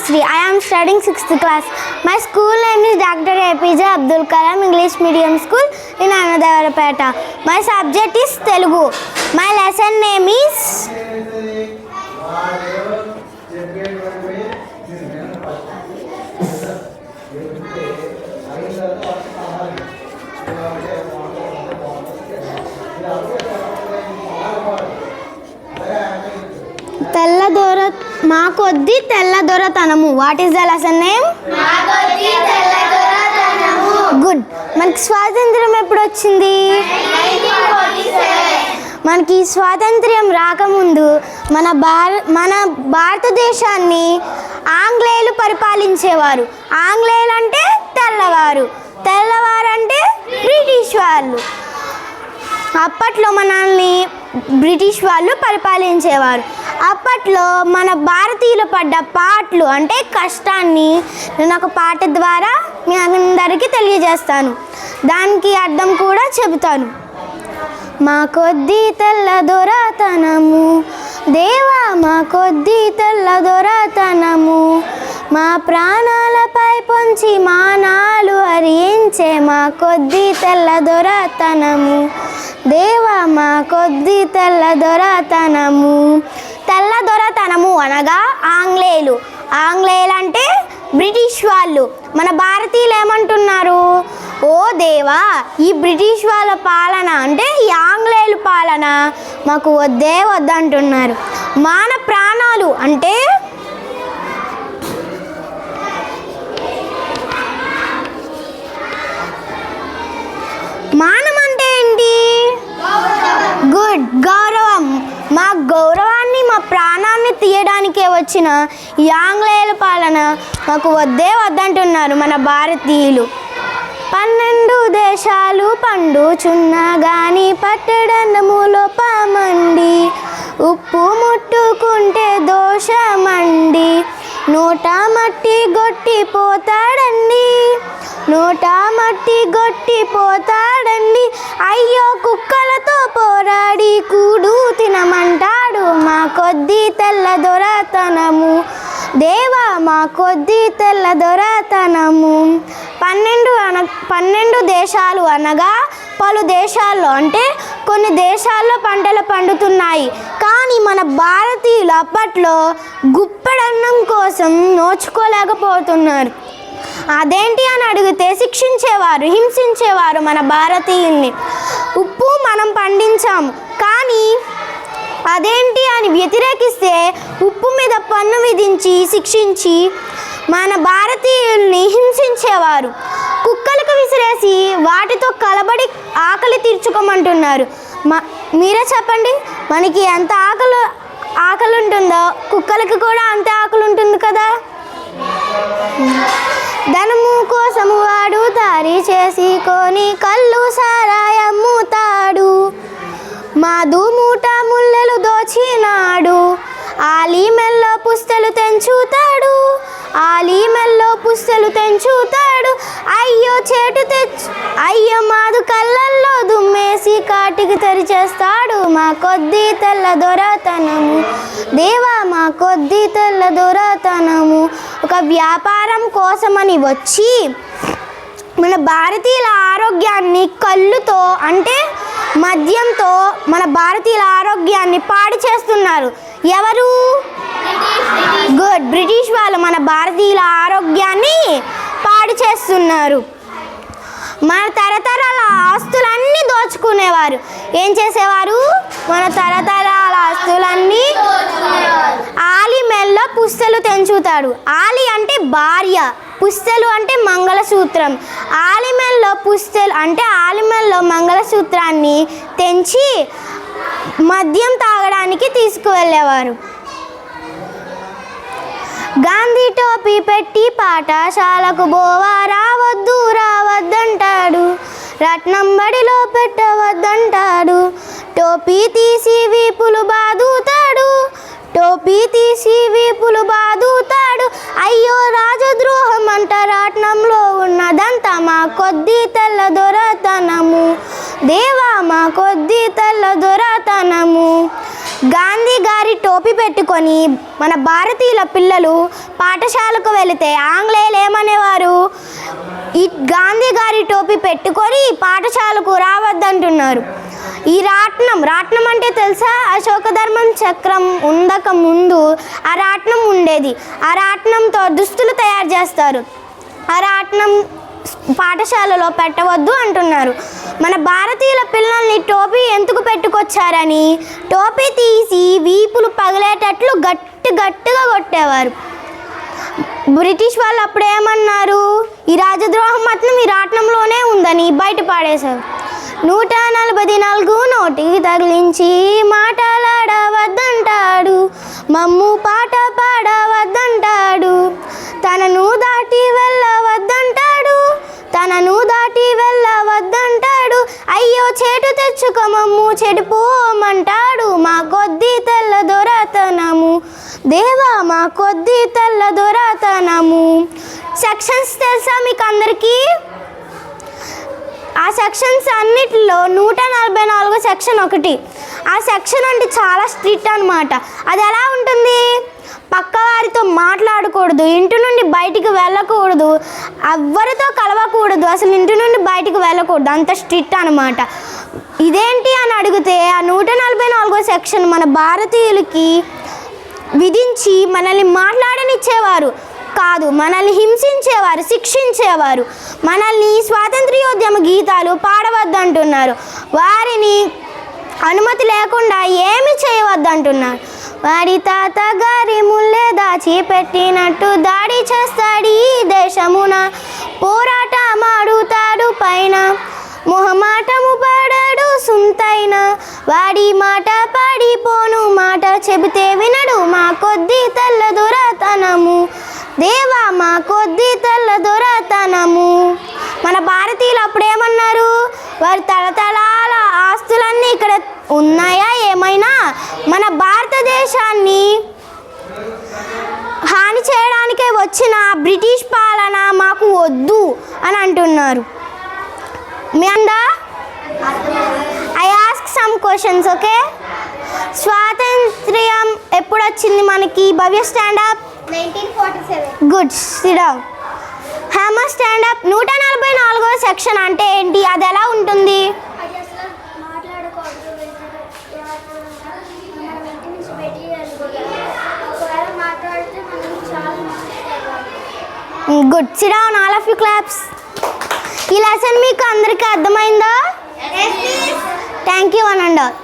Sri. I am studying 6th class. My school name is Dr. APJ Abdul Kalam English Medium School in Anadavarapeta. My subject is Telugu. My lesson name is తెల్లదొర మా కొద్ది తెల్లదొరతనము. What is the lesson name? Good. మనకి స్వాతంత్రం ఎప్పుడు వచ్చింది? మనకి స్వాతంత్ర్యం రాకముందు మన భారతదేశాన్ని ఆంగ్లేయులు పరిపాలించేవారు. ఆంగ్లేయులు అంటే తెల్లవారు, తెల్లవారు అంటే బ్రిటిష్ వాళ్ళు. అప్పట్లో మనల్ని బ్రిటిష్ వాళ్ళు పరిపాలించేవారు. అప్పట్లో మన భారతీయులు పడ్డ పాటలు అంటే కష్టాన్ని నేను ఒక పాట ద్వారా మీ అందరికీ తెలియజేస్తాను. దానికి అర్థం కూడా చెబుతాను. మా కొద్ది తెల్లదొరతనము దేవా, మా కొద్ది తెల్లదొరతనము, మా ప్రాణాలపై పొంచి మానాలు హరించే మా కొద్ది తెల్లదొరతనము దేవా, మా కొద్ది తెల్లదొరతనము. తెల్లదొరతనము అనగా ఆంగ్లేయులు. ఆంగ్లేయులు అంటే బ్రిటిష్ వాళ్ళు. మన భారతీయులు ఏమంటున్నారు? ఓ దేవా, ఈ బ్రిటిష్ వాళ్ళ పాలన అంటే ఈ ఆంగ్లేయుల పాలన మాకు వద్దే వద్దంటున్నారు. మాన ప్రాణాలు అంటే మానం అంటే ఏంటి? గుడ్, గౌరవం. మా గౌరవాన్ని, మా ప్రాణాన్ని తీయడానికే వచ్చిన ఈ ఆంగ్లేయుల పాలన మాకు వద్దే వద్దంటున్నారు మన భారతీయులు. 12 దేశాలు పండుచున్నా గాని పట్టడన్నములో పామండి, ఉప్పు ముట్టుకుంటే దోషమండి, నోట మట్టి గొట్టిపోతాడండి, నోట మట్టి గొట్టిపోతాడండి, అయ్యో కుక్కలతో పోరాడి కూడు తినమంటాడు మా కొద్ది తెల్లదొరతనము దేవా, మా కొద్ది తెల్లదొరతనము. 12 దేశాలు అనగా పలు దేశాల్లో అంటే కొన్ని దేశాల్లో పంటలు పండుతున్నాయి. కానీ మన భారతీయులు అప్పట్లో గుప్పెడన్నం కోసం నోచుకోలేకపోతున్నారు. అదేంటి అని అడిగితే శిక్షించేవారు, హింసించేవారు మన భారతీయుల్ని. ఉప్పు మనం పండించాము కానీ అదేంటి అని వ్యతిరేకిస్తే ఉప్పు మీద పన్ను విధించి శిక్షించి మన భారతీయుల్ని హింసించేవారు. కుక్కలకు విసిరేసి వాటితో కలబడి ఆకలి తీర్చుకోమంటున్నారు. మీరే చెప్పండి, మనకి ఎంత ఆకలి ఉంటుందో కుక్కలకి కూడా అంతే ఆకలి ఉంటుంది కదా. ధనము కోసము వాడు దారి చేసి కొని కళ్ళు సారాయమ్ముతాడు, మాదు మూట ముల్లెలు దోచినాడు, ఆలి మెల్లో పుస్తలు తెంచుతాడు, ఆలి మెల్లో పుస్తలు తెంచుతాడు, అయ్యో చేటు అయ్యో మాదు కళ్ళల్లో దుమ్మేసి కాటికి తెరిచేస్తాడు మా కొద్ది తెల్లదొరతనము దేవా, మా కొద్ది తెల్లదొరతనము. ఒక వ్యాపారం కోసమని వచ్చి మన భారతీయుల ఆరోగ్యాన్ని కళ్ళుతో అంటే మద్యంతో మన భారతీయుల ఆరోగ్యాన్ని పాడు చేస్తున్నారు. ఎవరు? గుడ్, బ్రిటిష్ వాళ్ళు మన భారతీయుల ఆరోగ్యాన్ని పాడు చేస్తున్నారు. మన తరతరాల ఆస్తులన్నీ దోచుకునేవారు. ఏం చేసేవారు? మన తరతరాల ఆస్తులన్నీ. ఆలి మెల్లో పుస్తలు తెంచుతాడు. ఆలి అంటే భార్య, పుస్తలు అంటే మంగళసూత్రం. ఆలిమెల్లో పుస్తలు అంటే ఆలిమెల్లో మంగళసూత్రాన్ని తెంచి మద్యం తాగడానికి తీసుకువెళ్ళేవారు. గాంధీ టోపీ పెట్టి పాఠశాలకు బోవా రావద్దు రావద్దంటాడు, రత్నం బడిలో పెట్టవద్దంటాడు, టోపీ తీసి వీపులు బాదుతాడు, టోపీ తీసి వీపులు బాదుతాడు, అయ్యో రాజద్రోహం అంట రాట్నంలో ఉన్నదంతా మా కొద్ది తెల్లదొరతనము దేవా, మా కొద్ది తెల్లదొరతనము. గాంధీ గారి టోపీ పెట్టుకొని మన భారతీయుల పిల్లలు పాఠశాలకు వెళితే ఆంగ్లేయులు ఏమనేవారు? ఈ గాంధీ గారి టోపీ పెట్టుకొని పాఠశాలకు రావద్దంటున్నారు. ఈ రాట్నం అంటే తెలుసా? అశోకధర్మం చక్రం ఉండక ముందు ఆ రాట్నం ఉండేది. ఆ రాట్నంతో దుస్తులు తయారు చేస్తారు. ఆ రాట్నం పాఠశాలలో పెట్టవద్దు అంటున్నారు. మన భారతీయుల పిల్లల్ని టోపీ ఎందుకు పెట్టుకొచ్చారని టోపీ తీసి వీపులు పగిలేటట్లు గట్టిగా కొట్టేవారు. బ్రిటిష్ వాళ్ళు అప్పుడు ఏమన్నారు? ఈ రాజద్రోహం మాత్రం ఈ రాట్నంలోనే ఉందని బయట పాడేశారు. 144 నోటికి తగిలించి మాటలాడవద్దంటాడు, మమ్ము పాట పాడవద్దంటాడు, తనను దాటి వెళ్ళవద్దంటాడు, అయ్యో చేటు తెచ్చుకో మమ్ము చెడిపోమంటాడు, మా కొద్ది తెల్ల దొరతనము దేవా, మా కొద్ది తెల్ల దొరతనము. సెక్షన్స్ తెలుసా మీకు అందరికీ? ఆ సెక్షన్స్ అన్నిటిలో 144 సెక్షన్ ఒకటి. ఆ సెక్షన్ అంటే చాలా స్ట్రిక్ట్ అనమాట. అది ఎలా ఉంటుంది? పక్కవారితో మాట్లాడకూడదు, ఇంటి నుండి బయటికి వెళ్ళకూడదు, ఎవరితో కలవకూడదు, అసలు ఇంటి నుండి బయటికి వెళ్ళకూడదు, అంత స్ట్రిక్ట్ అనమాట. ఇదేంటి అని అడిగితే ఆ 144 సెక్షన్ మన భారతీయులకి విధించి మనల్ని మాట్లాడనిచ్చేవారు కాదు, మనల్ని హింసించేవారు, శిక్షించేవారు. మనల్ని స్వాతంత్ర్యోద్యమ గీతాలు పాడవద్దంటున్నారు, వారిని అనుమతి లేకుండా ఏమి చేయవద్దంటున్నారు. వాడి తాతగారి ముల్లే దాచిపెట్టినట్టు దాడి చేస్తాడు ఈ దేశమున, పోరాటమాడుతాడు పైన, మొహమాటము పడడు సుంతైన, వాడి మాట పాడిపోను మాట చెబితే వినడు, మా కొద్ది తెల్ల దొరతనము దేవా, మా కొద్ది తెల్ల దొరతనము. మన భారతీయులు అప్పుడేమన్నారు? వారి తలతలాల ఆస్తులన్నీ ఇక్కడ ఉన్నాయా ఏమైనా? మన భారతదేశాన్ని హాని చేయడానికే వచ్చిన బ్రిటిష్ పాలన మాకు వద్దు అని అంటున్నారు. మీ అందా I ask some questions, okay? స్వాతంత్ర్యం ఎప్పుడు వచ్చింది మనకి? Bhavya stand up. 1947. Good, sit down. హ్యామర్ స్టాండ్ అప్. 144 సెక్షన్ అంటే ఏంటి? అది ఎలా ఉంటుంది? అది అసలు మాట్లాడకూడదు, మనం ఇంటి నుంచి బయటికి వెళ్ళకూడదు, ఒకవేళ మాట్లాడితే మనం చాలా మాట్లాడాలి. Good, sit down, all of you claps. ఈ లెసన్ మీకు అందరికీ అర్థమైందా? Thank you one and all.